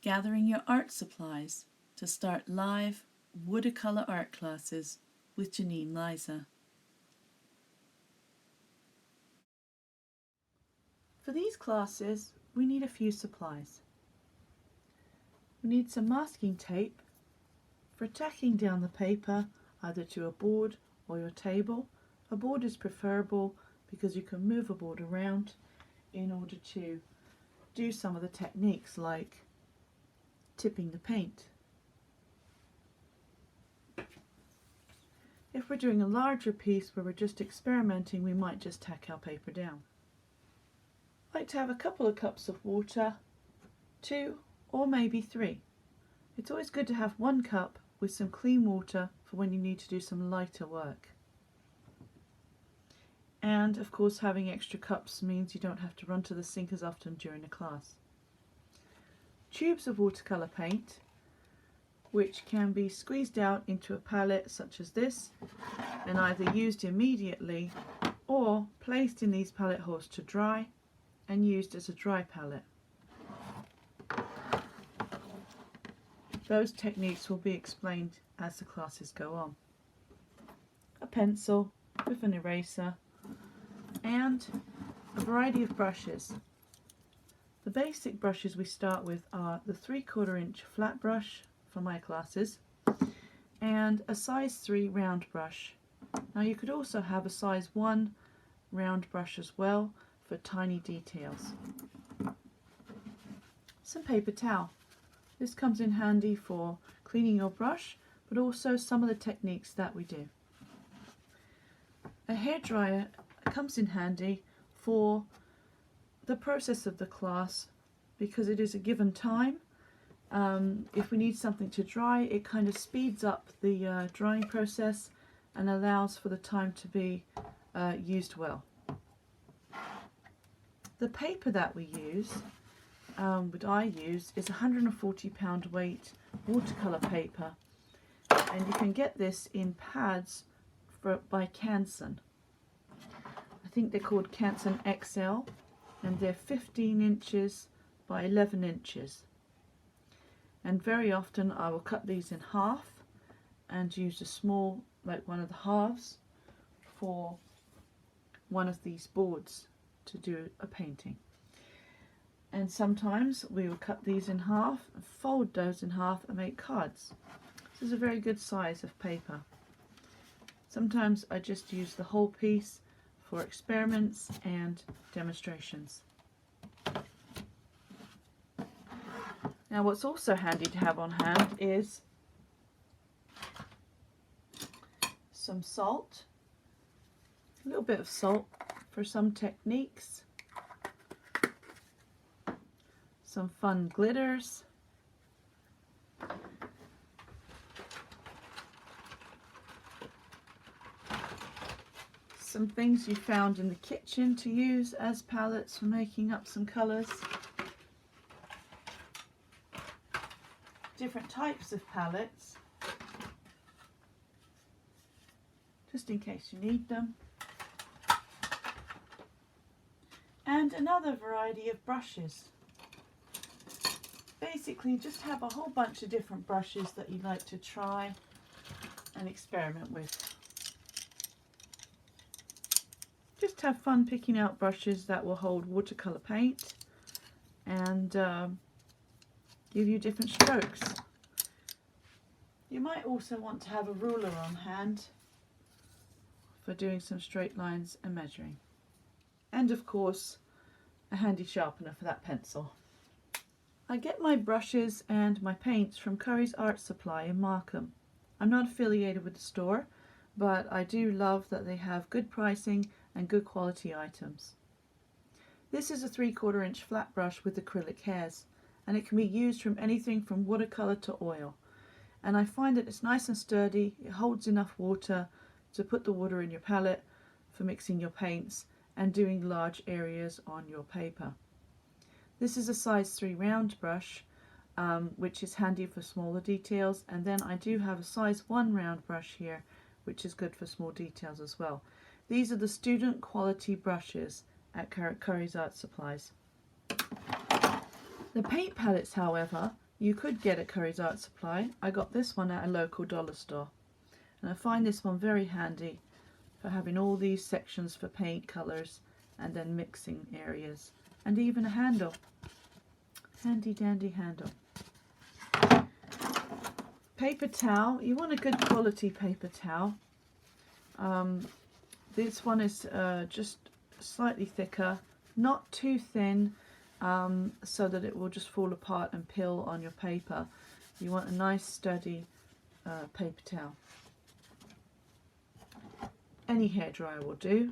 gathering your art supplies to start live watercolour art classes with Janine Liza. For these classes, we need a few supplies. We need some masking tape for tacking down the paper either to a board or your table. A board is preferable because you can move a board around in order to do some of the techniques like tipping the paint. If we're doing a larger piece where we're just experimenting, we might just tack our paper down. I like to have a couple of cups of water, 2 or maybe 3. It's always good to have 1 cup with some clean water for when you need to do some lighter work. And of course, having extra cups means you don't have to run to the sink as often during a class. Tubes of watercolour paint, which can be squeezed out into a palette such as this and either used immediately or placed in these palette holes to dry and used as a dry palette. Those techniques will be explained as the classes go on. A pencil with an eraser and a variety of brushes. The basic brushes we start with are the 3/4 inch flat brush for my classes and a size 3 round brush. Now you could also have a size 1 round brush as well for tiny details. Some paper towel. This comes in handy for cleaning your brush, but also some of the techniques that we do. A hairdryer comes in handy for the process of the class because it is a given time. If we need something to dry, it kind of speeds up the drying process and allows for the time to be used well. The paper that we use, what I use, is 140 pound weight watercolour paper, and you can get this in pads by Canson. I think they're called Canson XL, and they're 15 inches by 11 inches. And very often I will cut these in half and use a small, like one of the halves, for one of these boards to do a painting. And sometimes we will cut these in half, and fold those in half and make cards. This is a very good size of paper. Sometimes I just use the whole piece for experiments and demonstrations. Now what's also handy to have on hand is some salt, a little bit of salt for some techniques, some fun glitters, some things you found in the kitchen to use as palettes for making up some colours, different types of palettes just in case you need them, and another variety of brushes. Basically just have a whole bunch of different brushes that you like to try and experiment with. Just have fun picking out brushes that will hold watercolour paint and give you different strokes. You might also want to have a ruler on hand for doing some straight lines and measuring. And of course a handy sharpener for that pencil. I get my brushes and my paints from Curry's Art Supply in Markham. I'm not affiliated with the store, but I do love that they have good pricing and good quality items. This is a 3/4 inch flat brush with acrylic hairs, and it can be used from anything from watercolour to oil. And I find that it's nice and sturdy, it holds enough water to put the water in your palette for mixing your paints and doing large areas on your paper. This is a size 3 round brush, which is handy for smaller details, and then I do have a size 1 round brush here, which is good for small details as well. These are the student quality brushes at Curry's Art Supplies. The paint palettes, however, you could get at Curry's Art Supply. I got this one at a local dollar store, and I find this one very handy for having all these sections for paint colours and then mixing areas, and even a handle. Handy dandy handle. Paper towel. You want a good quality paper towel. This one is just slightly thicker, not too thin, so that it will just fall apart and peel on your paper. You want a nice sturdy paper towel. Any hairdryer will do.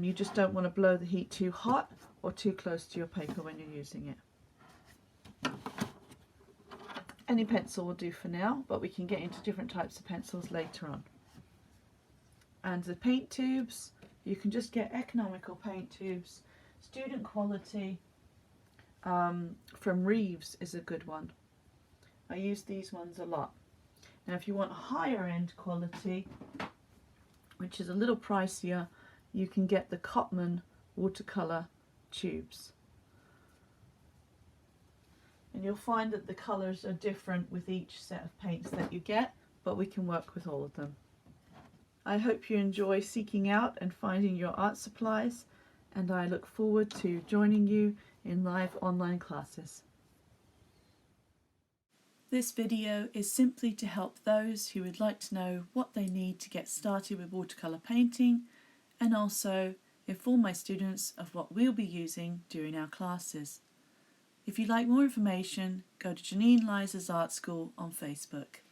You just don't want to blow the heat too hot or too close to your paper when you're using it. Any pencil will do for now, but we can get into different types of pencils later on. And the paint tubes, you can just get economical paint tubes. Student quality from Reeves is a good one. I use these ones a lot. Now if you want higher end quality, which is a little pricier, you can get the Cotman watercolour tubes. And you'll find that the colours are different with each set of paints that you get, but we can work with all of them. I hope you enjoy seeking out and finding your art supplies, and I look forward to joining you in live online classes. This video is simply to help those who would like to know what they need to get started with watercolour painting, and also inform my students of what we'll be using during our classes. If you'd like more information, go to Janine Liza's Art School on Facebook.